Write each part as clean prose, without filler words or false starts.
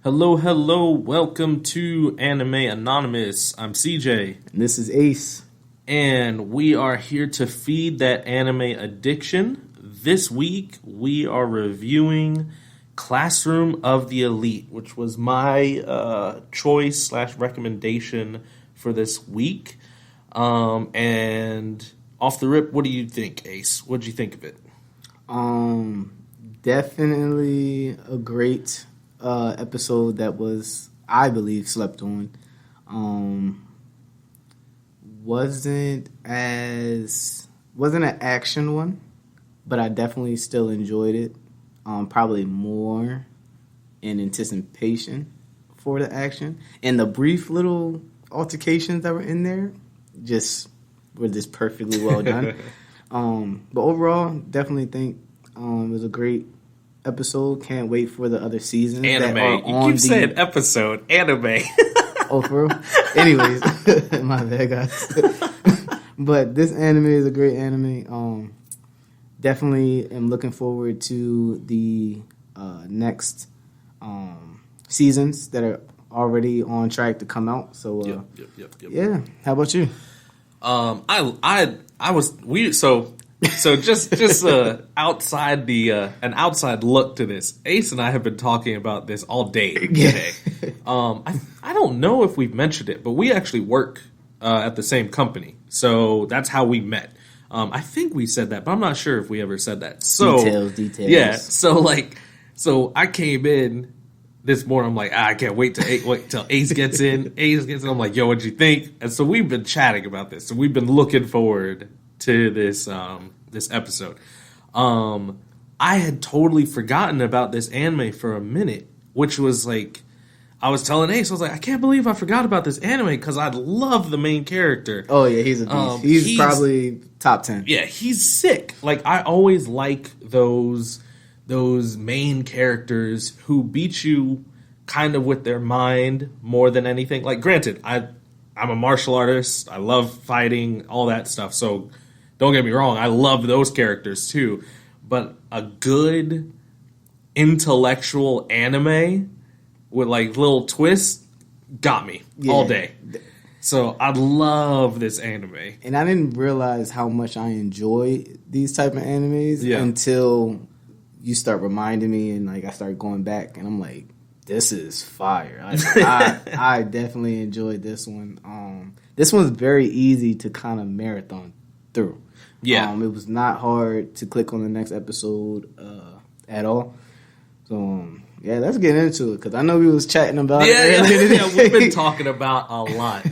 Hello, hello, welcome to Anime Anonymous. I'm CJ. And this is Ace. And we are here to feed that anime addiction. This week, we are reviewing Classroom of the Elite, which was my choice / recommendation for this week. And off the rip, what do you think, Ace? What did you think of it? Definitely a great episode that was, I believe, slept on. Wasn't an action one, but I definitely still enjoyed it. Probably more in anticipation for the action, and the brief little altercations that were in there were just perfectly well done. But overall, definitely think it was a great episode. Can't wait for the other seasons. Anime. That are you on keep saying episode. Anime. Oh, for real? Anyways, my bad, guys. But this anime is a great anime. Definitely am looking forward to the next seasons that are already on track to come out. So, Yep. yeah. How about you? Just outside an outside look to this. Ace and I have been talking about this all day today. I don't know if we've mentioned it, but we actually work at the same company, so that's how we met. I think we said that, but I'm not sure if we ever said that. So Details. Yeah. So I came in this morning. I'm like, I can't wait till Ace gets in. I'm like, yo, what'd you think? And so we've been chatting about this. So we've been looking forward to this episode. I had totally forgotten about this anime for a minute, which was like, I was telling Ace, I was like, I can't believe I forgot about this anime because I love the main character. Oh yeah, he's a beast. He's probably top 10. Yeah, he's sick. Like, I always like those main characters who beat you kind of with their mind more than anything. Like, granted, I'm a martial artist. I love fighting, all that stuff. So don't get me wrong, I love those characters too. But a good intellectual anime with like little twists got me all day. So I love this anime. And I didn't realize how much I enjoy these type of animes until you start reminding me, and like I start going back and I'm like, this is fire. I definitely enjoyed this one. This one's very easy to kind of marathon through. Yeah. It was not hard to click on the next episode at all. So yeah, let's get into it because I know we was chatting about it earlier today. Yeah, we've been talking about a lot.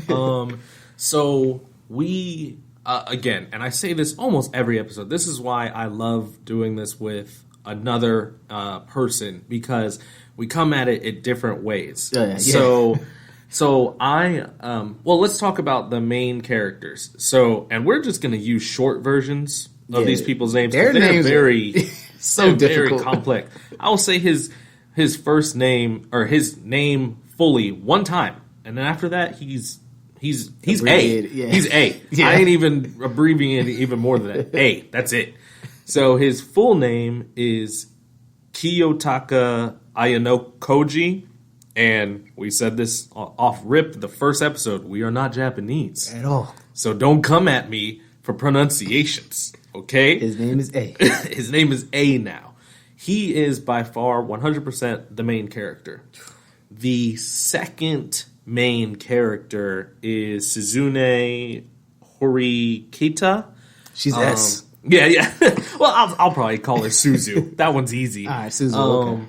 So we again, and I say this almost every episode. This is why I love doing this with another person, because we come at it in different ways. Yeah. So I let's talk about the main characters. So, and we're just going to use short versions of these people's names. Their names are very difficult. very complex. I will say his first name, or his name fully, one time, and then after that he's A. Yeah. He's A. Yeah. I ain't even abbreviating it even more than that. A. That's it. So his full name is Kiyotaka Ayanokoji. And we said this off rip the first episode. We are not Japanese At all. So don't come at me for pronunciations, okay? His name is A. His name is A now. He is by far 100% the main character. The second main character is Suzune Horikita. She's S. Yeah. Well, I'll probably call her Suzu. That one's easy. All right, Suzu.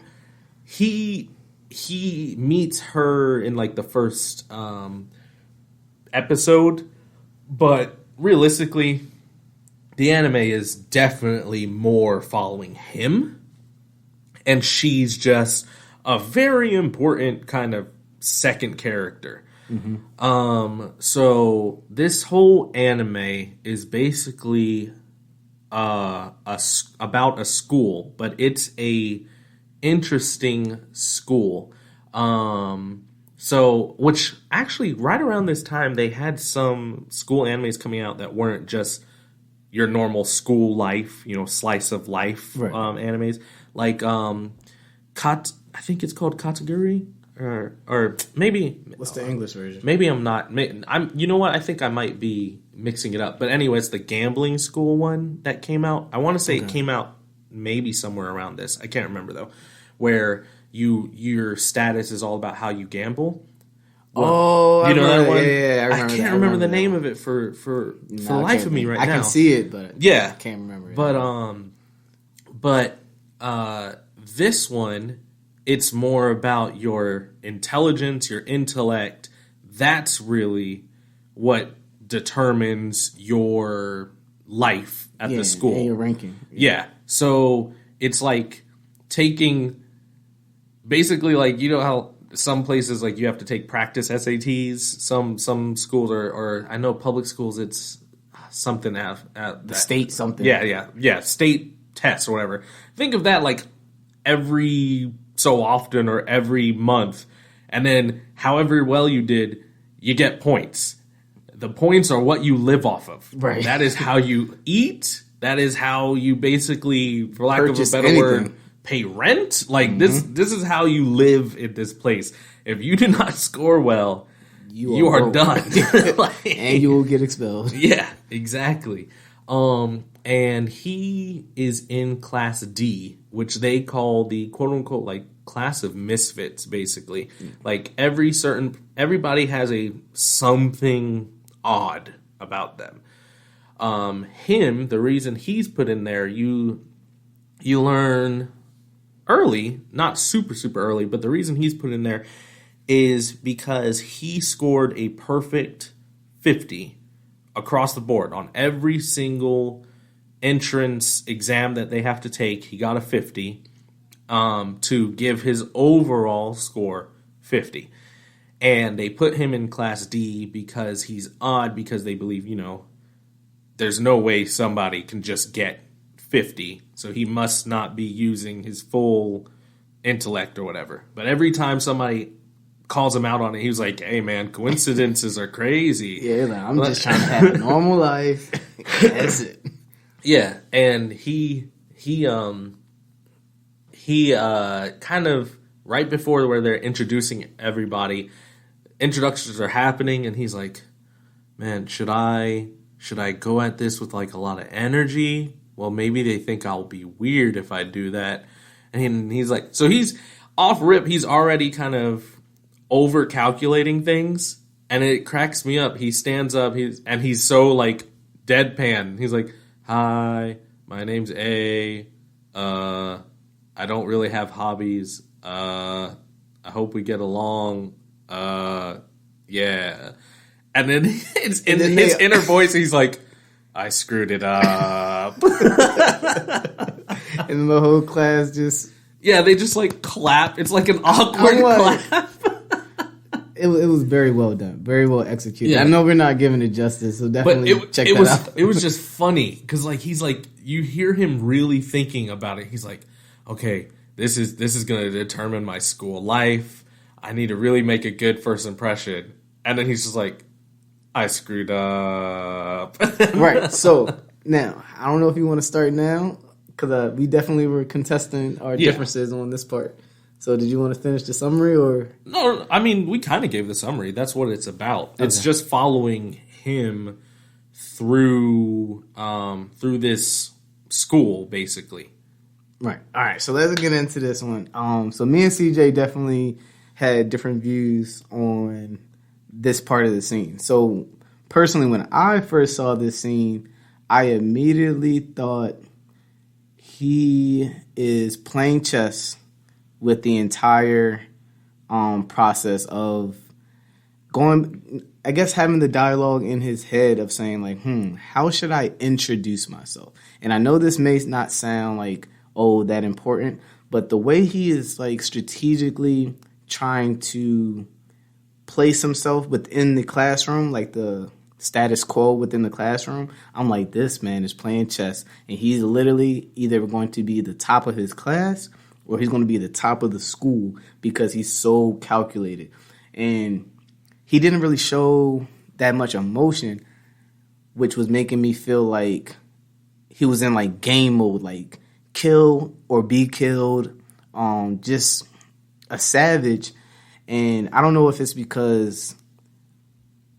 Okay. He meets her in like the first episode, but realistically, the anime is definitely more following him, and she's just a very important kind of second character. Mm-hmm. So this whole anime is basically about a school, but it's a interesting school. So, which actually right around this time they had some school animes coming out that weren't just your normal school life, slice of life animes. Like I think it's called Kataguri or maybe What's the English version? maybe I'm not. I'm. You know what? I think I might be mixing it up. But anyway, it's the gambling school one that came out. I want to say it came out maybe somewhere around this. I can't remember though. Where your status is all about how you gamble. Oh, you know that one? Yeah, I can't remember the name of it for the life of me right now. I can see it, but yeah, I can't remember it. But this one, it's more about your intelligence, your intellect. That's really what determines your life at the school. And your ranking. Yeah. So it's like taking, basically, like, you know how some places, like, you have to take practice SATs. Some schools or I know public schools, it's something at the state something. Yeah. State tests or whatever. Think of that like every so often or every month, and then however well you did, you get points. The points are what you live off of. Right. That is how you eat. That is how you basically, for lack Purchase of a better anything. word, pay rent. Like this is how you live in this place. If you do not score well, you are done. And you will get expelled. Yeah, exactly. And he is in class D, which they call the quote unquote like class of misfits, basically. Like everybody has a something odd about them. The reason he's put in there, you learn early, not super early, but the reason he's put in there is because he scored a perfect 50 across the board on every single entrance exam that they have to take. He got a 50 to give his overall score 50. And they put him in class D because he's odd, because they believe, there's no way somebody can just get 50. So he must not be using his full intellect or whatever. But every time somebody calls him out on it, he was like, hey man, coincidences are crazy. Yeah, like, I'm just trying to have a normal life. That's it. Yeah, and he kind of right before where they're introducing everybody, introductions are happening, and he's like, man, should I go at this with like a lot of energy? Well, maybe they think I'll be weird if I do that. And he's like, so he's off rip, he's already kind of over calculating things, and it cracks me up. He stands up, he's so like deadpan. He's like, hi, my name's A. I don't really have hobbies. I hope we get along. Yeah. And then his inner voice, he's like, I screwed it up. And the whole class just... Yeah, they just like clap. It's like an awkward clap. It was very well done. Very well executed. Yeah. I know we're not giving it justice, so definitely check that out. It was just funny because like he's like, you hear him really thinking about it. He's like, okay, this is going to determine my school life. I need to really make a good first impression. And then he's just like, I screwed up. Right. So now, I don't know if you want to start now, because we definitely were contesting our differences on this part. So did you want to finish the summary or? No, I mean, we kind of gave the summary. That's what it's about. Okay. It's just following him through this school, basically. Right. All right. So let's get into this one. So me and CJ definitely had different views on this part of the scene. So personally, when I first saw this scene, I immediately thought he is playing chess with the entire process of going, I guess, having the dialogue in his head of saying like, how should I introduce myself? And I know this may not sound like, that important, but the way he is like strategically trying to place himself within the classroom, like the status quo within the classroom, I'm like, this man is playing chess, and he's literally either going to be the top of his class or he's going to be the top of the school because he's so calculated. And he didn't really show that much emotion, which was making me feel like he was in like game mode, like kill or be killed, just a savage. And I don't know if it's because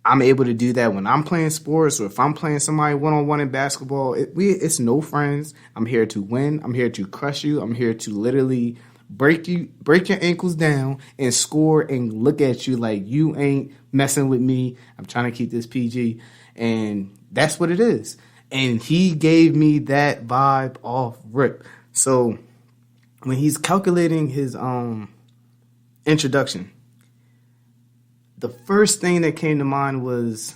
I'm able to do that when I'm playing sports, or if I'm playing somebody one-on-one in basketball. It's no friends. I'm here to win. I'm here to crush you. I'm here to literally break your ankles down and score and look at you like you ain't messing with me. I'm trying to keep this PG. And that's what it is. And he gave me that vibe off rip. So when he's calculating his introduction, the first thing that came to mind was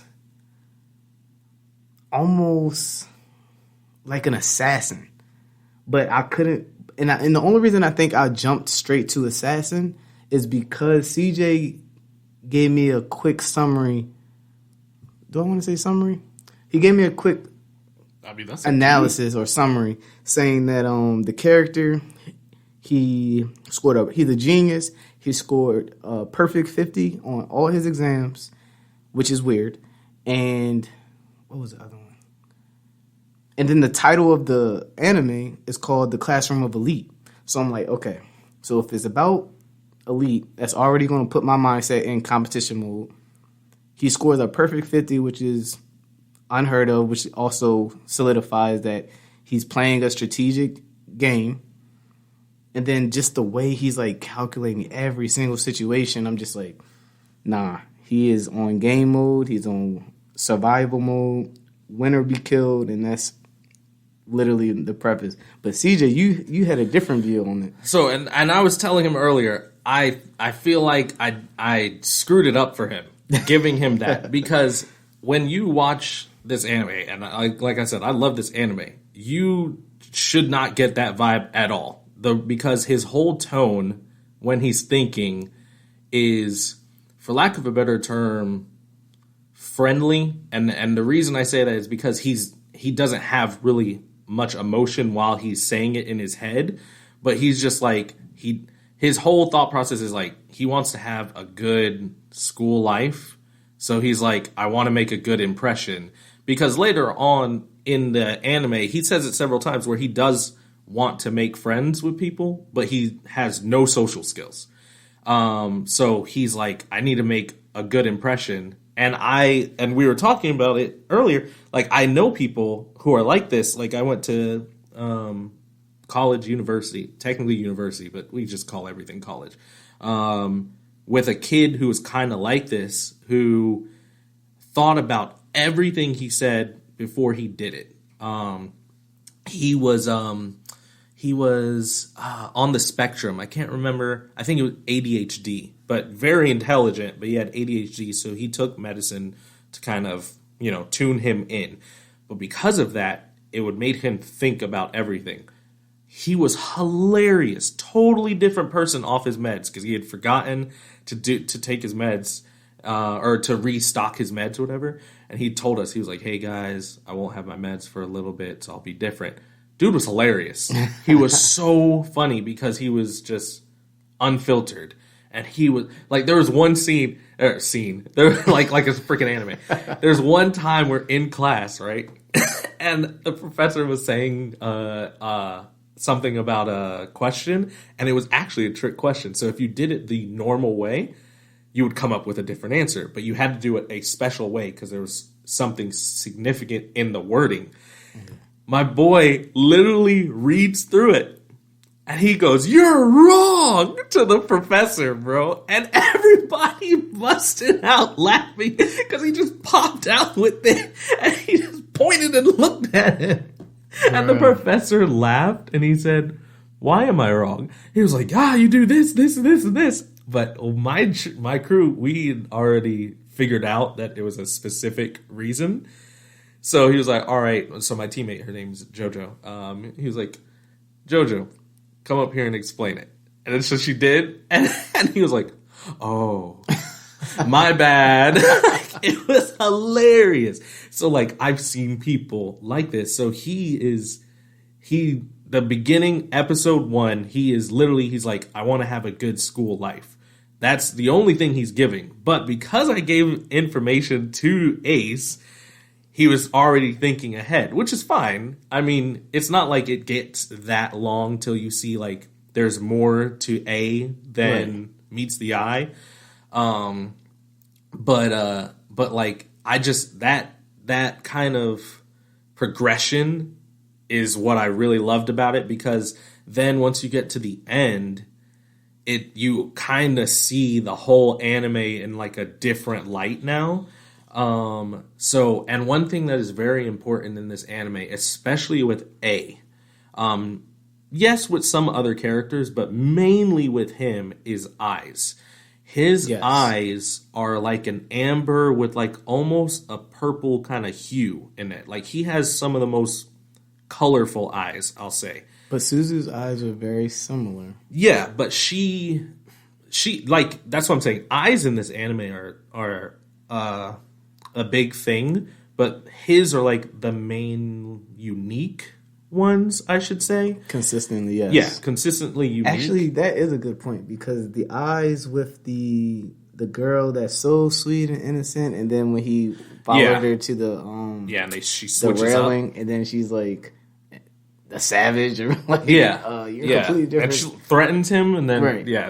almost like an assassin. But I couldn't, and the only reason I think I jumped straight to assassin is because CJ gave me a quick summary. Do I want to say summary? He gave me a quick analysis or summary saying that the character, he's a genius. He scored a perfect 50 on all his exams, which is weird. And what was the other one? And then the title of the anime is called The Classroom of Elite. So I'm like, okay, so if it's about elite, that's already going to put my mindset in competition mode. He scores a perfect 50, which is unheard of, which also solidifies that he's playing a strategic game. And then just the way he's like calculating every single situation, I'm just like, nah, he is on game mode. He's on survival mode. Win or be killed. And that's literally the preface. But CJ, you had a different view on it. So, and I was telling him earlier, I feel like I screwed it up for him, giving him that. Because when you watch this anime, and like I said, I love this anime, you should not get that vibe at all. Because his whole tone when he's thinking is, for lack of a better term, friendly. And the reason I say that is because he doesn't have really much emotion while he's saying it in his head. But he's just like, his whole thought process is like, he wants to have a good school life. So he's like, I want to make a good impression. Because later on in the anime, he says it several times where he does want to make friends with people, but he has no social skills. So he's like, I need to make a good impression. And we were talking about it earlier. Like, I know people who are like this. Like, I went to technically university, but we just call everything college. With a kid who was kind of like this, who thought about everything he said before he did it. He was on the spectrum. I can't remember. I think it was ADHD, but very intelligent. But he had ADHD, so he took medicine to kind of, tune him in. But because of that, it would make him think about everything. He was hilarious, totally different person off his meds because he had forgotten to take his meds or to restock his meds or whatever. And he told us, he was like, "Hey guys, I won't have my meds for a little bit, so I'll be different." Dude was hilarious. He was so funny because he was just unfiltered. And he was like, there was one scene, there like a freaking anime. There's one time we're in class, right? And the professor was saying something about a question, and it was actually a trick question. So if you did it the normal way, you would come up with a different answer. But you had to do it a special way because there was something significant in the wording. Mm-hmm. My boy literally reads through it, and he goes, "You're wrong," to the professor, bro. And everybody busted out laughing because he just popped out with it, and he just pointed and looked at it. And the professor laughed, and he said, "Why am I wrong?" He was like, "You do this, this, and this, and this." But my crew, we had already figured out that it was a specific reason. So he was like, all right. So my teammate, her name's JoJo. He was like, "JoJo, come up here and explain it." And then so she did. And he was like, "Oh, my bad." It was hilarious. So like, I've seen people like this. So the beginning, episode 1, he's like, "I want to have a good school life." That's the only thing he's giving. But because I gave information to Ace, he was already thinking ahead, which is fine. I mean, it's not like it gets that long till you see like there's more to A than meets the eye. But like I just that kind of progression is what I really loved about it, because then once you get to the end, you kind of see the whole anime in like a different light now. And one thing that is very important in this anime, especially with yes, with some other characters, but mainly with him, is eyes. His eyes are like an amber with like almost a purple kind of hue in it. Like he has some of the most colorful eyes, I'll say. But Suzu's eyes are very similar. Yeah, but she like, that's what I'm saying. Eyes in this anime are a big thing, but his are like the main unique ones, I should say. Consistently, yes. Yeah, consistently unique. Actually, that is a good point, because the eyes with the girl that's so sweet and innocent, and then when he followed her to the and she switches the railing, up. And then she's like a savage, or like you're completely different. And she threatens him, and then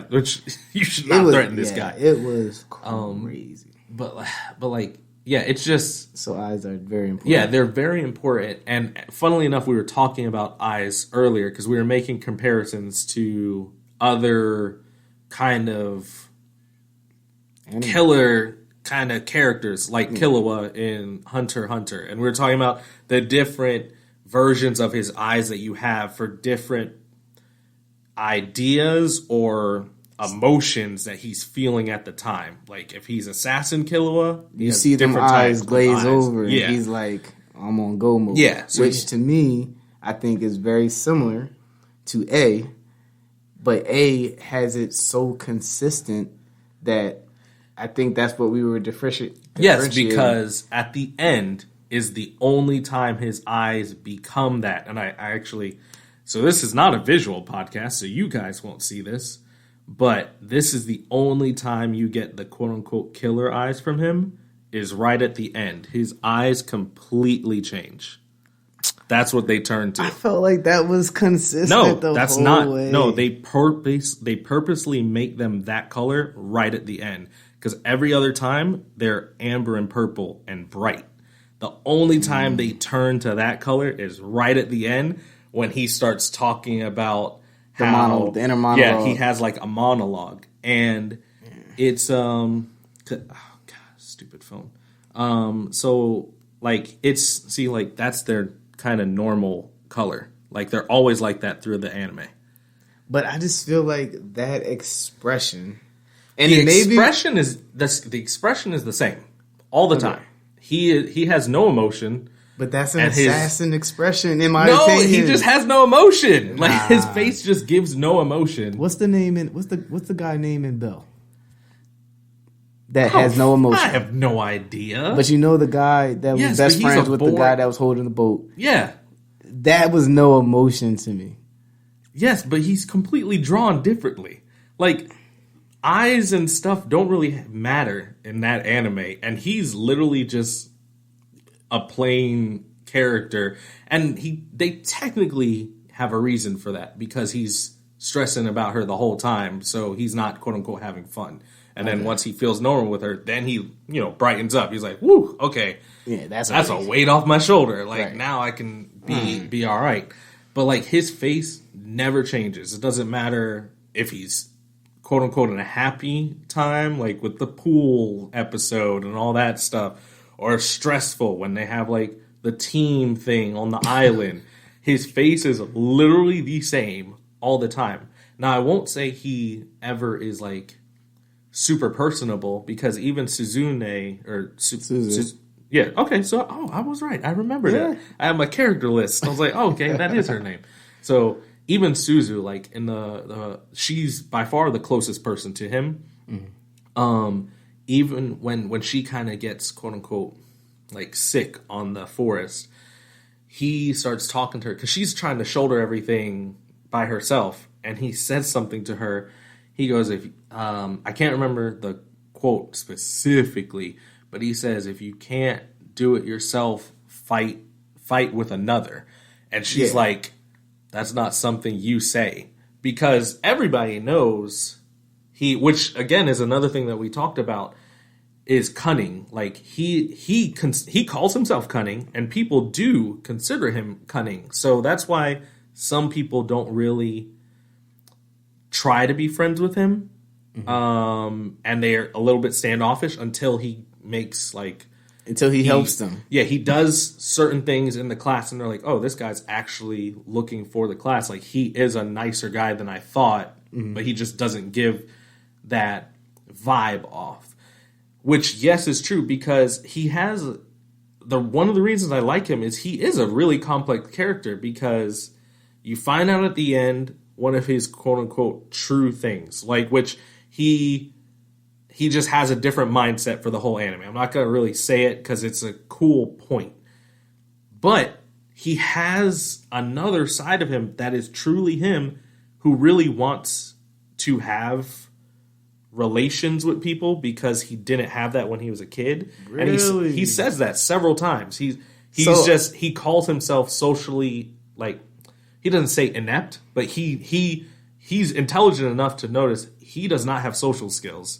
which you should not threaten this guy. It was crazy. But like, yeah, it's just... So eyes are very important. Yeah, they're very important. And funnily enough, we were talking about eyes earlier because we were making comparisons to other kind of killer kind of characters, like Killua in Hunter x Hunter. And we were talking about the different versions of his eyes that you have for different ideas or emotions that he's feeling at the time. Like if he's assassin Killua, you see them eyes glaze over, and he's like, I'm on go mode. Yeah, so which to me, I think is very similar to A, but A has it so consistent that I think that's what we were differentiating. Yes, because at the end is the only time his eyes become that. And I actually, so this is not a visual podcast, so you guys won't see this. But this is the only time you get the quote-unquote killer eyes from him, is right at the end. His eyes completely change. That's what they turn to. I felt like that was consistent that's whole not. way. No, they purposely make them that color right at the end. Because every other time, they're amber and purple and bright. The only time they turn to that color is right at the end, when he starts talking about the inner monologue. Yeah, he has like a monologue, and it's oh god, stupid phone. So like like that's their kind of normal color. Like they're always like that through the anime. But I just feel like that expression, and the expression is the same all the time. He has no emotion. But that's an assassin expression, in my opinion. No, he just has no emotion. Like his face just gives no emotion. What's the name in what's the guy name in Bell? That has no emotion. I have no idea. But you know the guy that was best friends with the guy that was holding the boat. Yeah. That was no emotion to me. Yes, but he's completely drawn differently. Like eyes and stuff don't really matter in that anime, and he's literally just a plain character, and they technically have a reason for that, because he's stressing about her the whole time, so he's not quote unquote having fun. And then once he feels normal with her, then he brightens up. He's like, "Woo, okay, yeah, that's a weight off my shoulder. Like now I can be all right." But like his face never changes. It doesn't matter if he's quote unquote in a happy time, like with the pool episode and all that stuff, or stressful when they have like the team thing on the island. His face is literally the same all the time. Now I won't say he ever is like super personable, because even Suzune or yeah, okay, so I was right. I remember that. I have my character list. I was like, okay, that is her name. So even Suzu, like in the she's by far the closest person to him. Mm-hmm. Even when she kind of gets quote unquote like sick on the forest, he starts talking to her because she's trying to shoulder everything by herself, and he says something to her. He goes, "If I can't remember the quote specifically, but he says, if you can't do it yourself, fight with another." And she's like, "That's not something you say," because everybody knows which again is another thing that we talked about, is cunning. Like he calls himself cunning, and people do consider him cunning. So that's why some people don't really try to be friends with him, and they're a little bit standoffish until he makes like until he helps them. Yeah, he does certain things in the class, and they're like, "Oh, this guy's actually looking for the class. Like he is a nicer guy than I thought, but he just doesn't give that vibe off." Which, yes, is true, because he has one of the reasons I like him is he is a really complex character, because you find out at the end one of his quote unquote true things, like which he just has a different mindset for the whole anime. I'm not going to really say it because it's a cool point, but he has another side of him that is truly him, who really wants to have relations with people because he didn't have that when he was a kid. Really? And he says that several times. He calls himself socially, like, he doesn't say inept, but he's intelligent enough to notice he does not have social skills.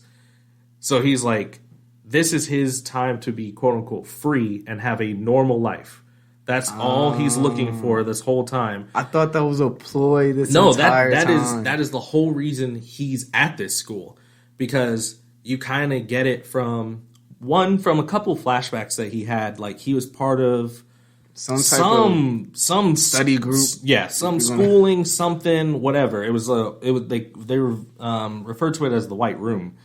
So he's like, this is his time to be quote unquote free and have a normal life. That's all he's looking for this whole time. I thought that was a ploy entire time. That is the whole reason he's at this school. Because you kind of get it from a couple flashbacks that he had. Like he was part of some study group. Yeah, some schooling, something, whatever. They were referred to it as the White Room.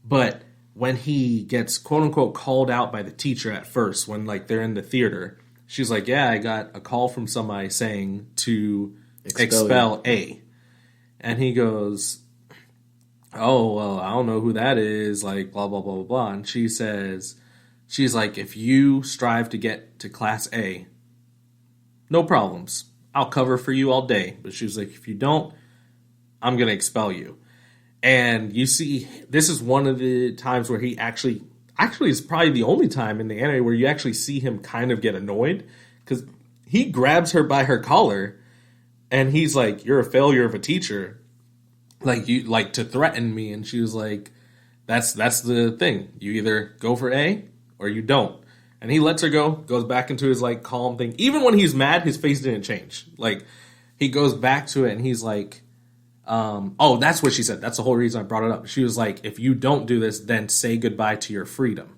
But when he gets quote unquote called out by the teacher at first, when like they're in the theater, she's like, "Yeah, I got a call from somebody saying to expel A," and he goes, "Oh, well, I don't know who that is," like, blah, blah, blah, blah, blah. And she's like, "If you strive to get to Class A, no problems. I'll cover for you all day." But she was like, "If you don't, I'm going to expel you." And you see, this is one of the times where he actually is probably the only time in the anime where you actually see him kind of get annoyed. Because he grabs her by her collar, and he's like, "You're a failure of a teacher. Like you like to threaten me." And she was like, that's the thing. You either go for A or you don't. And he lets her go, goes back into his like calm thing. Even when he's mad, his face didn't change. Like he goes back to it and he's like, oh, that's what she said. That's the whole reason I brought it up. She was like, "If you don't do this, then say goodbye to your freedom."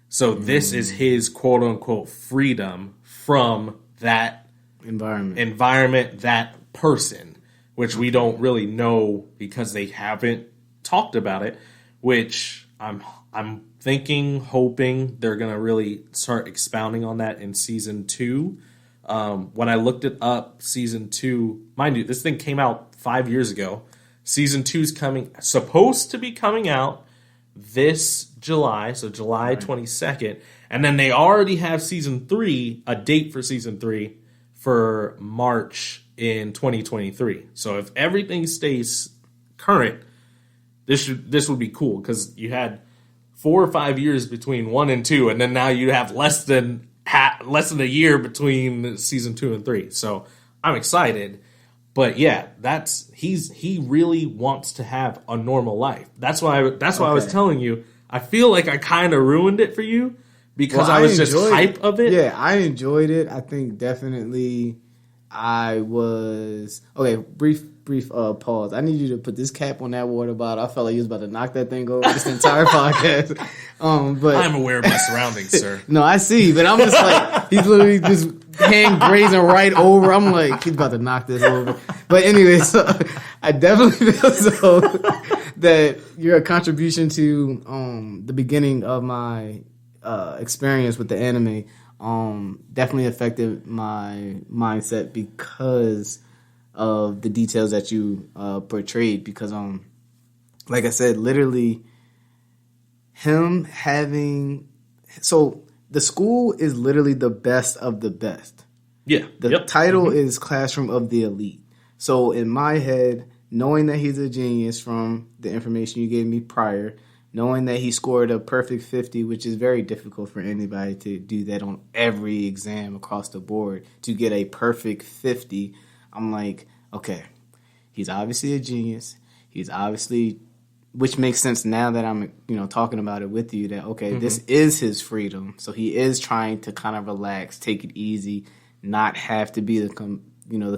So this is his quote unquote freedom from that environment, that person, which we don't really know because they haven't talked about it, which I'm hoping they're going to really start expounding on that in season 2. When I looked it up, season 2, mind you, this thing came out 5 years ago. Season 2's supposed to be coming out this July, so July 22nd. And then they already have season 3, a date for season 3 for March in 2023. So if everything stays current, this would be cool, because you had 4 or 5 years between 1 and 2, and then now you have less than a year between season 2 and 3. So I'm excited. But yeah, he really wants to have a normal life. That's why I was telling you, I feel like I kind of ruined it for you because I was just hype of it. Yeah, I enjoyed it. I think definitely I was brief pause. I need you to put this cap on that water bottle. I felt like you was about to knock that thing over this entire podcast. But I'm aware of my surroundings, sir. No, I see, but I'm just like, he's literally just hand grazing right over. I'm like, he's about to knock this over. But anyway, so I definitely feel so that your contribution to the beginning of my experience with the anime definitely affected my mindset because of the details that you portrayed. Because like I said, literally him having the school is literally the best of the best. Yeah. The title is Classroom of the Elite. So in my head, knowing that he's a genius from the information you gave me prior, knowing that he scored a perfect 50, which is very difficult for anybody to do that on every exam across the board, to get a perfect 50, I'm like, okay, he's obviously a genius. He's obviously which makes sense now that I'm, talking about it with you, that, okay, this is his freedom. So he is trying to kind of relax, take it easy, not have to be the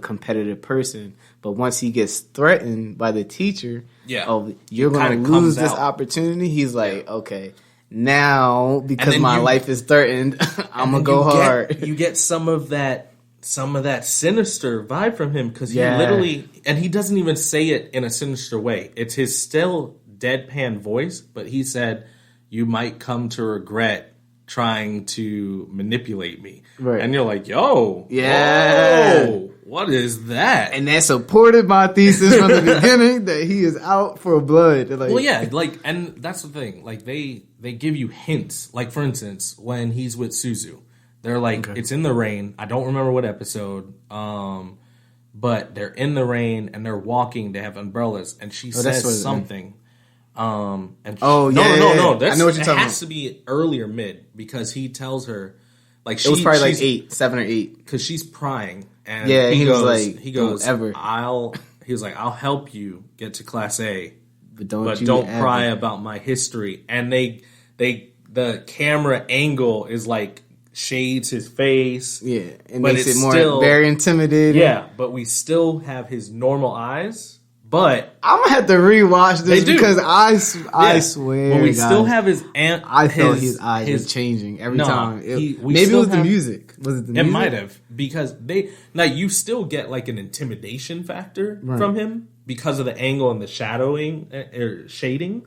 competitive person. But once he gets threatened by the teacher, you're going to lose this opportunity, he's like, okay, now because my life is threatened, I'm going to go hard. You get some of that sinister vibe from him, because he literally, and he doesn't even say it in a sinister way. It's his still deadpan voice, but he said, "You might come to regret trying to manipulate me." Right. And you're like, yo, whoa, what is that? And that supported my thesis from the beginning that he is out for blood. And that's the thing. Like, they give you hints. Like, for instance, when he's with Suzu, they're like, it's in the rain. I don't remember what episode, but they're in the rain and they're walking. They have umbrellas, and she says something. No. I know what you're talking about. It has to be earlier mid, because he tells her, like, it was probably like 7 or 8, because she's crying, and he goes, I'll help you get to Class A, but don't cry about my history. And the camera angle is like shades his face, and makes it more very intimidating. But we still have his normal eyes. But I'm gonna have to rewatch this because I swear, but we still have his. I felt his eyes were changing every time. Maybe it was the music. Was it the music? It might have, because you still get like an intimidation factor from him because of the angle and the shadowing or shading.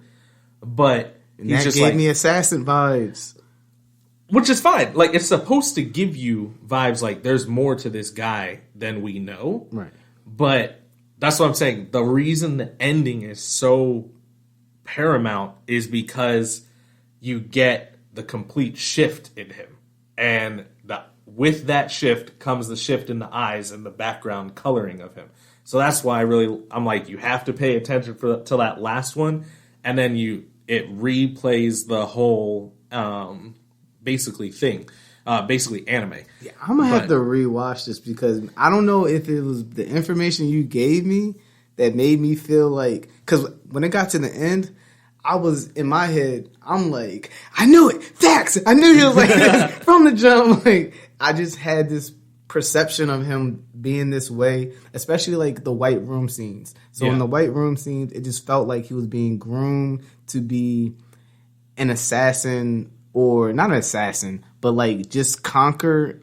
But he's just gave me assassin vibes, which is fine. Like, it's supposed to give you vibes like there's more to this guy than we know, right? But that's what I'm saying. The reason the ending is so paramount is because you get the complete shift in him. And with that shift comes the shift in the eyes and the background coloring of him. So that's why I'm like, you have to pay attention to that last one. And then it replays the whole basically anime. Yeah, I'm gonna have to rewatch this, because I don't know if it was the information you gave me that made me feel like, because when it got to the end, I was in my head, I'm like, I knew it, facts. I knew he was like this from the jump. Like, I just had this perception of him being this way, especially like the white room scenes. So in the white room scenes, it just felt like he was being groomed to be an assassin. Or not an assassin, but like just conquer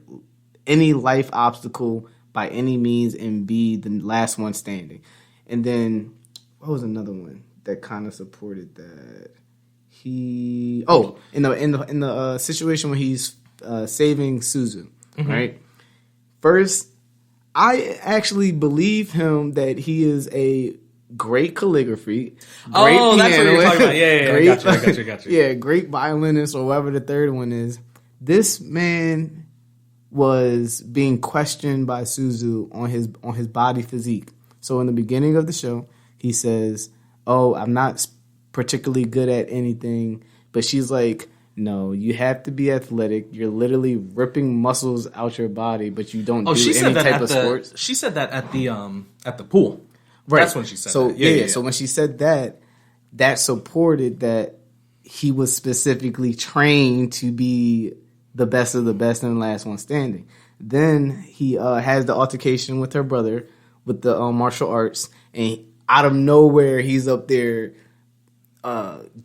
any life obstacle by any means and be the last one standing. And then what was another one that kind of supported that? In the situation when he's saving Suzu, right? First, I actually believe him that he is a great calligraphy. Great piano, that's what you're talking about. Yeah, I got you. Yeah, great violinist, or whatever the third one is. This man was being questioned by Suzu on his body physique. So in the beginning of the show, he says, "Oh, I'm not particularly good at anything," but she's like, "No, you have to be athletic. You're literally ripping muscles out your body, but you don't do any type of sports." She said that at the pool. Right. That's when she said that. Yeah. So when she said that supported that he was specifically trained to be the best of the best and the last one standing. Then he has the altercation with her brother with the martial arts, and out of nowhere he's up there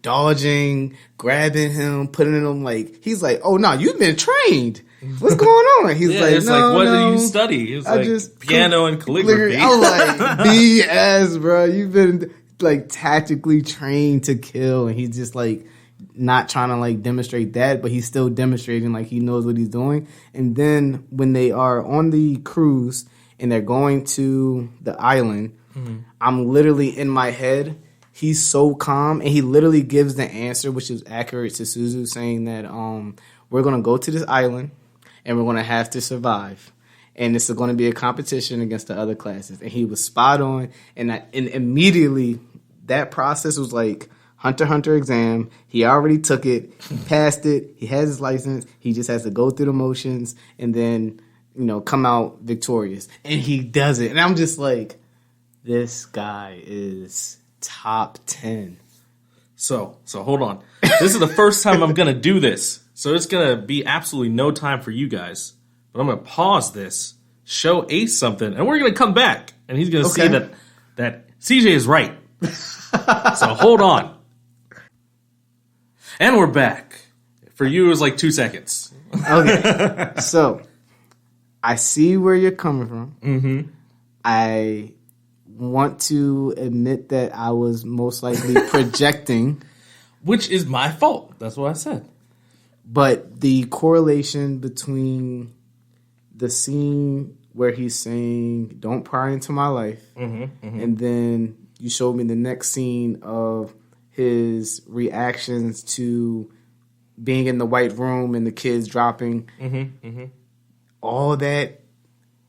dodging, grabbing him, putting him like, he's like, "Oh no, you've been trained. What's going on?" He's what do you study? He's like, just piano and calligraphy. I'm like, BS, bro. You've been like tactically trained to kill, and he's just like not trying to like demonstrate that, but he's still demonstrating like he knows what he's doing. And then when they are on the cruise and they're going to the island, I'm literally in my head. He's so calm, and he literally gives the answer, which is accurate to Suzu, saying that we're going to go to this island, and we're going to have to survive. And it's going to be a competition against the other classes. And he was spot on. And immediately, that process was like Hunter x Hunter exam. He already took it. He passed it. He has his license. He just has to go through the motions and then, come out victorious. And he does it. And I'm just like, this guy is top 10. So hold on. This is the first time I'm going to do this. So it's going to be absolutely no time for you guys. But I'm going to pause this, show Ace something, and we're going to come back. And he's going to see that CJ is right. So hold on. And we're back. For you, it was like 2 seconds. Okay. So I see where you're coming from. Mm-hmm. I want to admit that I was most likely projecting. Which is my fault. That's what I said. But the correlation between the scene where he's saying, don't pry into my life, and then you showed me the next scene of his reactions to being in the white room and the kids dropping, all that.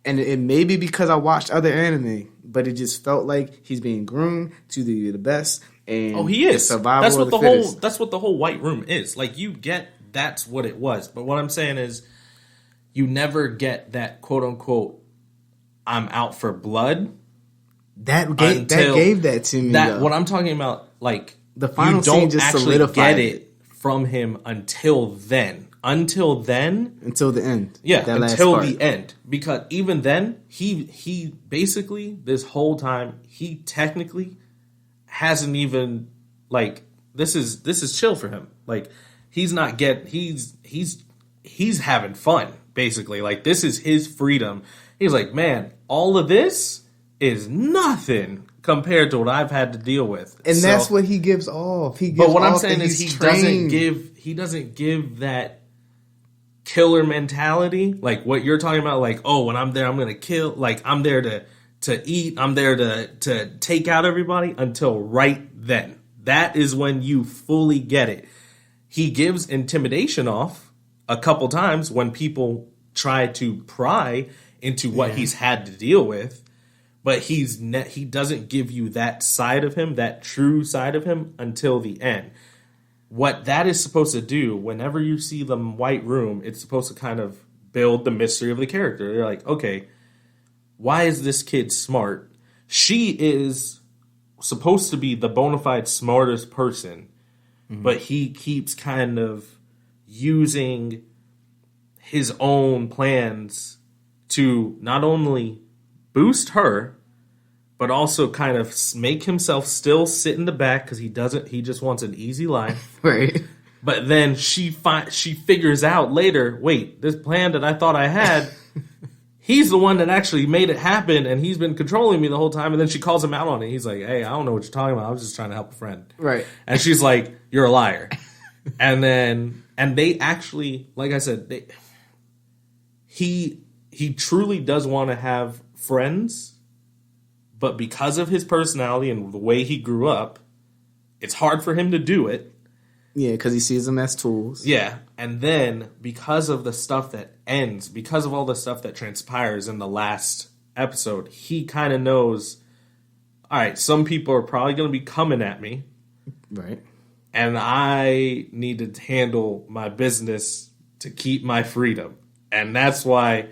And it may be because I watched other anime, but it just felt like he's being groomed to be the best. And he is. Survival that's what of the fittest. whole. That's what the whole white room is. Like you get. That's what it was. But what I'm saying is, you never get that quote unquote. I'm out for blood. That gave that to me. That what I'm talking about. Like the final you don't scene just actually solidified get it from him until then. Until the end. Yeah, until the end. Because even then, he basically this whole time he technically hasn't even like this is chill for him. Like he's having fun basically. Like this is his freedom. He's like, man, all of this is nothing compared to what I've had to deal with. And that's what he gives off. But what I'm saying is he doesn't give that killer mentality, like what you're talking about, like, oh, when I'm there, I'm gonna kill, like I'm there to eat, I'm there to take out everybody until right then. That is when you fully get it. He gives intimidation off a couple times when people try to pry into what he's had to deal with, but he doesn't give you that side of him, that true side of him until the end. What that is supposed to do, whenever you see the white room, it's supposed to kind of build the mystery of the character. They're like, okay, why is this kid smart? She is supposed to be the bona fide smartest person, but he keeps kind of using his own plans to not only boost her, but also kind of make himself still sit in the back because he just wants an easy life. Right. But then she figures out later, wait, this plan that I thought I had, he's the one that actually made it happen and he's been controlling me the whole time. And then she calls him out on it. He's like, hey, I don't know what you're talking about. I was just trying to help a friend. Right. And she's like, you're a liar. And they actually, like I said, he truly does want to have friends. But because of his personality and the way he grew up, it's hard for him to do it. Yeah, because he sees them as tools. Yeah, and then because of the stuff that ends, because of all the stuff that transpires in the last episode, he kind of knows, all right, some people are probably going to be coming at me. Right. And I need to handle my business to keep my freedom. And that's why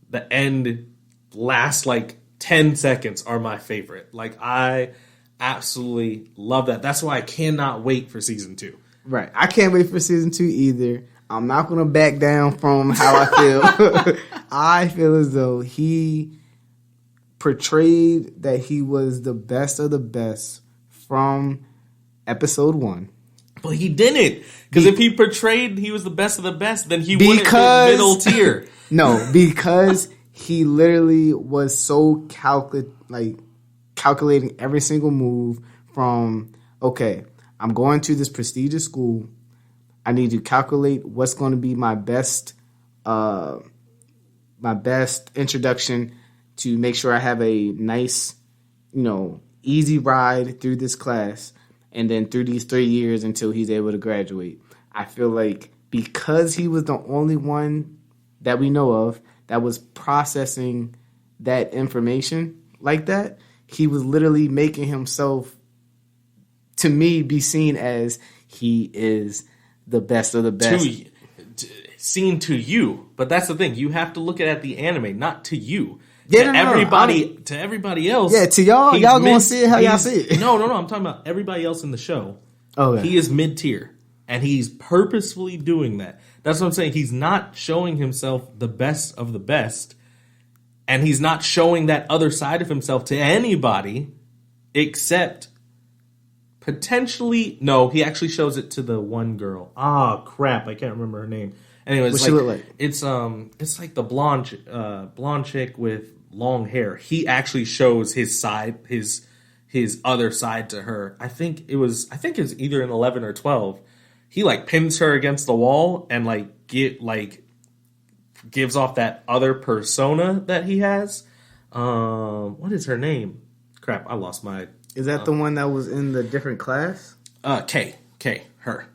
the end last, 10 seconds are my favorite. Like, I absolutely love that. That's why I cannot wait for season 2. Right. I can't wait for season 2 either. I'm not going to back down from how I feel. I feel as though he portrayed that he was the best of the best from episode 1. But he didn't. Because if he portrayed he was the best of the best, then he wouldn't be middle tier. No, because he literally was so calculating every single move from, okay, I'm going to this prestigious school. I need to calculate what's going to be my best introduction to make sure I have a nice, easy ride through this class and then through these 3 years until he's able to graduate. I feel like because he was the only one that we know of that was processing that information like that, he was literally making himself, to me, be seen as he is the best of the best. Seen to you. But that's the thing. You have to look at the anime, not to you. Yeah, to everybody else. Yeah, to y'all. Y'all gonna see it how y'all see it. No. I'm talking about everybody else in the show. Okay. He is mid-tier, and he's purposefully doing that. That's what I'm saying. He's not showing himself the best of the best, and he's not showing that other side of himself to anybody except potentially. No, he actually shows it to the one girl. Ah, crap! I can't remember her name. Anyways, What she look like? It's like the blonde chick with long hair. He actually shows his side, his other side to her. I think it was either in 11 or 12. He like pins her against the wall and gives off that other persona that he has. What is her name? Crap, I lost my. Is that the one that was in the different class? K, her.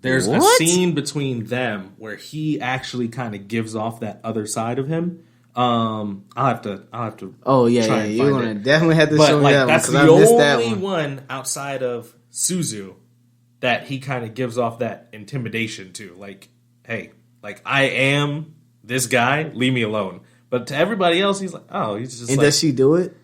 There's a scene between them where he actually kind of gives off that other side of him. I'll have to. Oh yeah, you're gonna definitely have to show me that that's one. the I missed that only one outside of Suzu that he kind of gives off that intimidation to. Like, hey, like I am this guy. Leave me alone. But to everybody else, he's like, oh, he's just. And like, does she do it?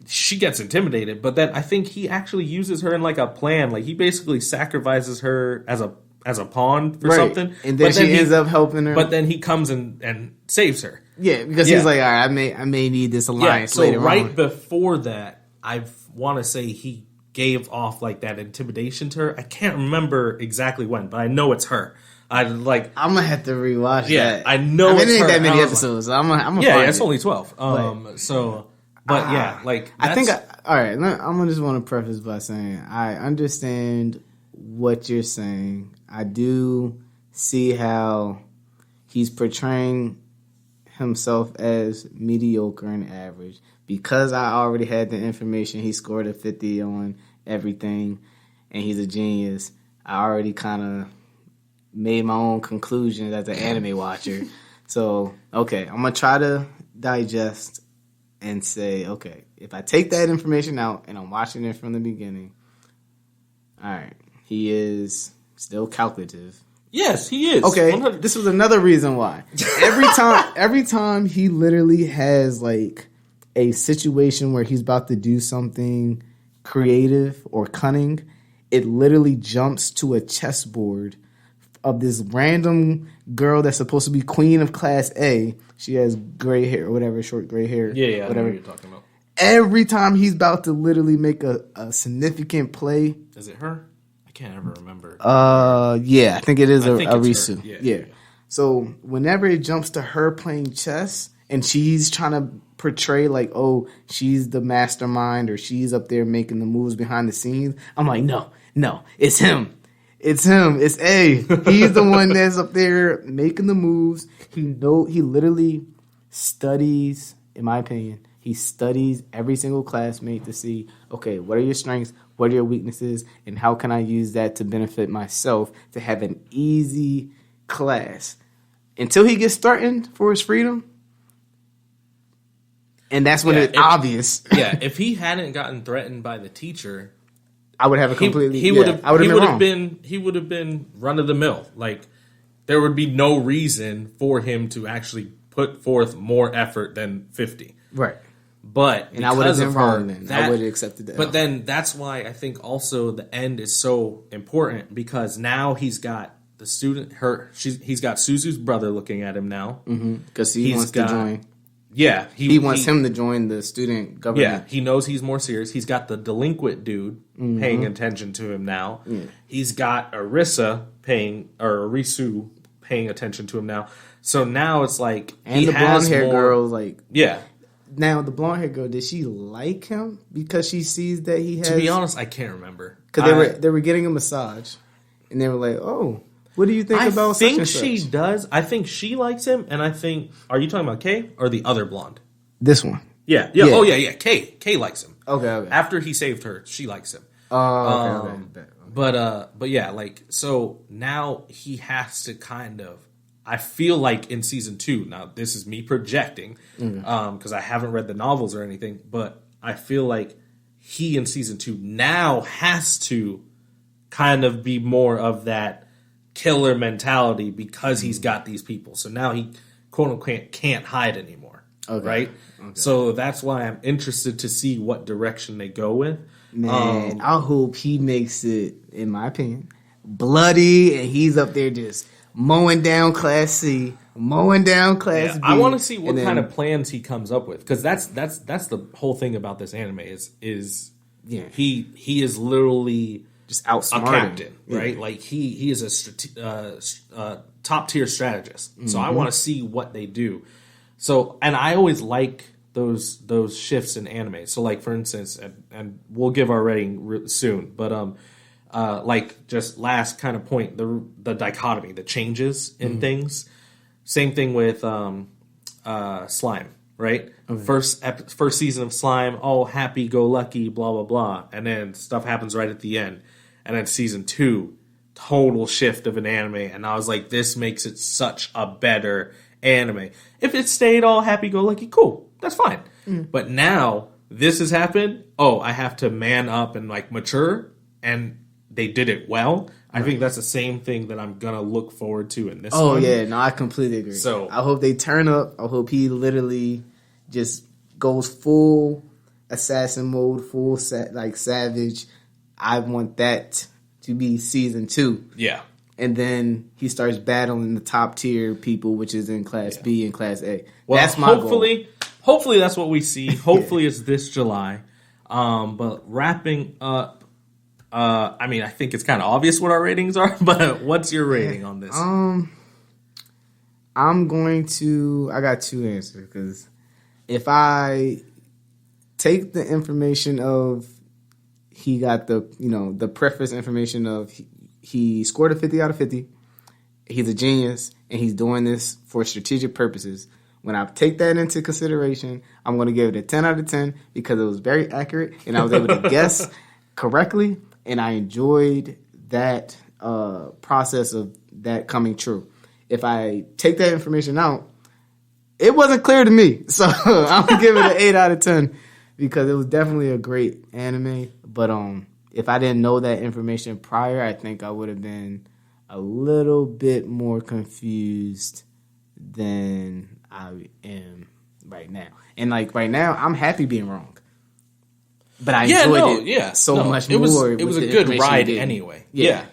She gets intimidated, but then I think he actually uses her in like a plan. Like he basically sacrifices her as a pawn for something, and then she ends up helping her. But then he comes and saves her. Yeah, because he's like, all right, I may need this alliance later on. Right before that, I want to say he gave off like that intimidation to her. I can't remember exactly when, but I know it's her. I'm gonna have to rewatch that. I know it it's ain't her. that many episodes. So I'm gonna it's only 12. I think all right. I'm just want to preface by saying I understand what you're saying. I do see how he's portraying himself as mediocre and average because I already had the information. He scored a 50 on everything, and he's a genius. I already kind of made my own conclusions as an anime watcher. So okay, I'm gonna try to digest and say, okay, if I take that information out and I'm watching it from the beginning, all right, he is still calculative. Yes, he is. Okay, 100. This was another reason why. Every time he literally has like a situation where he's about to do something creative or cunning, it literally jumps to a chessboard of this random girl that's supposed to be queen of class A. She has gray hair or whatever, short gray hair. Yeah, whatever. I know what you're talking about. Every time he's about to literally make a significant play. Is it her? I can't ever remember. Yeah, I think it is Arisu. Arisu. Yeah. So whenever it jumps to her playing chess and she's trying to portray like, oh, she's the mastermind or she's up there making the moves behind the scenes, I'm like, no, it's him. It's him. It's A. He's the one that's up there making the moves. He literally studies, in my opinion, he studies every single classmate to see, okay, what are your strengths, what are your weaknesses, and how can I use that to benefit myself to have an easy class until he gets threatened for his freedom. And that's when it's obvious. Yeah, if he hadn't gotten threatened by the teacher, I would have a completely. He would have been run of the mill. Like there would be no reason for him to actually put forth more effort than 50. Right. But and I would have been wrong then. I would have accepted that. But then that's why I think also the end is so important because now he's got the student. He's got Suzu's brother looking at him now because he wants to join. Yeah, he wants him to join the student government. Yeah, he knows he's more serious. He's got the delinquent dude paying attention to him now. Yeah. He's got Arisu paying attention to him now. So now it's like and the blonde hair girl, like yeah. Now the blonde hair girl, did she like him because she sees that he has? To be honest, I can't remember because they were getting a massage, and they were like, "Oh, what do you think about?" I think she does. I think she likes him, and I think. Are you talking about Kay or the other blonde? This one. Yeah. Oh yeah. Kay likes him. Okay. After he saved her, she likes him. Oh, okay. But yeah, like so now he has to kind of. I feel like in season 2, now this is me projecting because I haven't read the novels or anything, but I feel like he in season 2 now has to kind of be more of that killer mentality because he's got these people. So now he quote unquote can't hide anymore. Okay. Right? Okay. So that's why I'm interested to see what direction they go with. Man, I hope he makes it, in my opinion, bloody, and he's up there just mowing down Class C, mowing down Class B. I want to see what kind of plans he comes up with, because that's the whole thing about this anime is he is literally just outsmarting. A captain, right? Like he is a top tier strategist. Mm-hmm. So I want to see what they do. So, and I always like those shifts in anime. So, like for instance, and we'll give our rating soon, but like just last kind of point, the dichotomy, the changes in things. Same thing with Slime, right? Okay. First season of Slime, oh, happy go lucky, blah blah blah, and then stuff happens right at the end, and then season 2, total shift of an anime, and I was like, this makes it such a better anime. If it stayed all happy go lucky, cool, that's fine. But now this has happened. Oh, I have to man up and like mature, and they did it well. I think that's the same thing that I'm gonna look forward to in this. Oh yeah, no, I completely agree. So I hope they turn up. I hope he literally just goes full assassin mode, full like savage. I want that to be season 2. Yeah, and then he starts battling the top tier people, which is in Class B and Class A. Well, that's my goal. Hopefully that's what we see. Hopefully it's this July. But wrapping up. I mean, I think it's kind of obvious what our ratings are, but what's your rating on this? I'm going to. I got 2 answers, because if I take the information of he got the preface information of he scored a 50 out of 50, he's a genius, and he's doing this for strategic purposes. When I take that into consideration, I'm going to give it a 10 out of 10 because it was very accurate, and I was able to guess correctly. And I enjoyed that process of that coming true. If I take that information out, it wasn't clear to me. So I'm going to give it an 8 out of 10 because it was definitely a great anime. But if I didn't know that information prior, I think I would have been a little bit more confused than I am right now. And like right now, I'm happy being wrong. But I enjoyed it so much more. It was a good ride anyway. Yeah.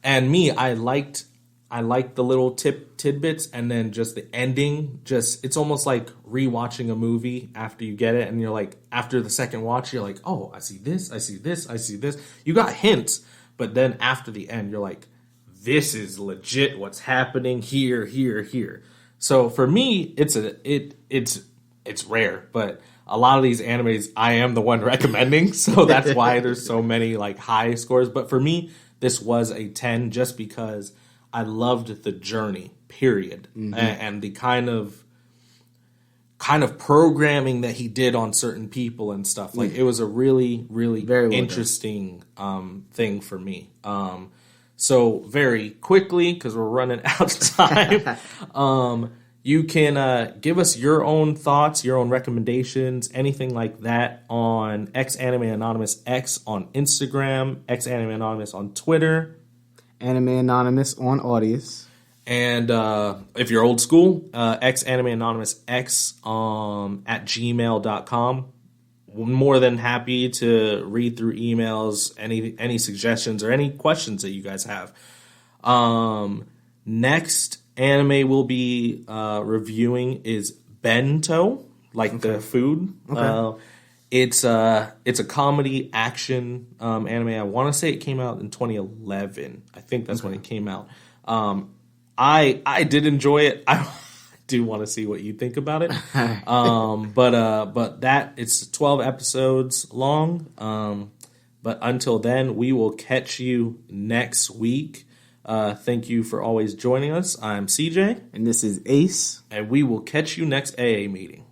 And me, I liked the little tidbits, and then just the ending. Just it's almost like rewatching a movie after you get it, and you're like, after the second watch, you're like, oh, I see this, I see this, I see this. You got hints, but then after the end, you're like, this is legit. What's happening here, here, here. So for me, it's rare, but a lot of these animes, I am the one recommending, so that's why there's so many like high scores. But for me, this was a 10 just because I loved the journey, period, and the kind of programming that he did on certain people and stuff. Like it was a really, really very interesting thing for me. So very quickly, because we're running out of time. You can give us your own thoughts, your own recommendations, anything like that on X Anime Anonymous X on Instagram, X Anime Anonymous on Twitter, Anime Anonymous on Audius, and if you're old school, X Anime Anonymous X at gmail.com. More than happy to read through emails, any suggestions or any questions that you guys have. Next anime we'll be reviewing is Bento, like the food. Okay. It's a comedy action anime. I want to say it came out in 2011. I think that's when it came out. I did enjoy it. I do want to see what you think about it. But that it's 12 episodes long. But until then, we will catch you next week. Thank you for always joining us. I'm CJ. And this is Ace. And we will catch you next AA meeting.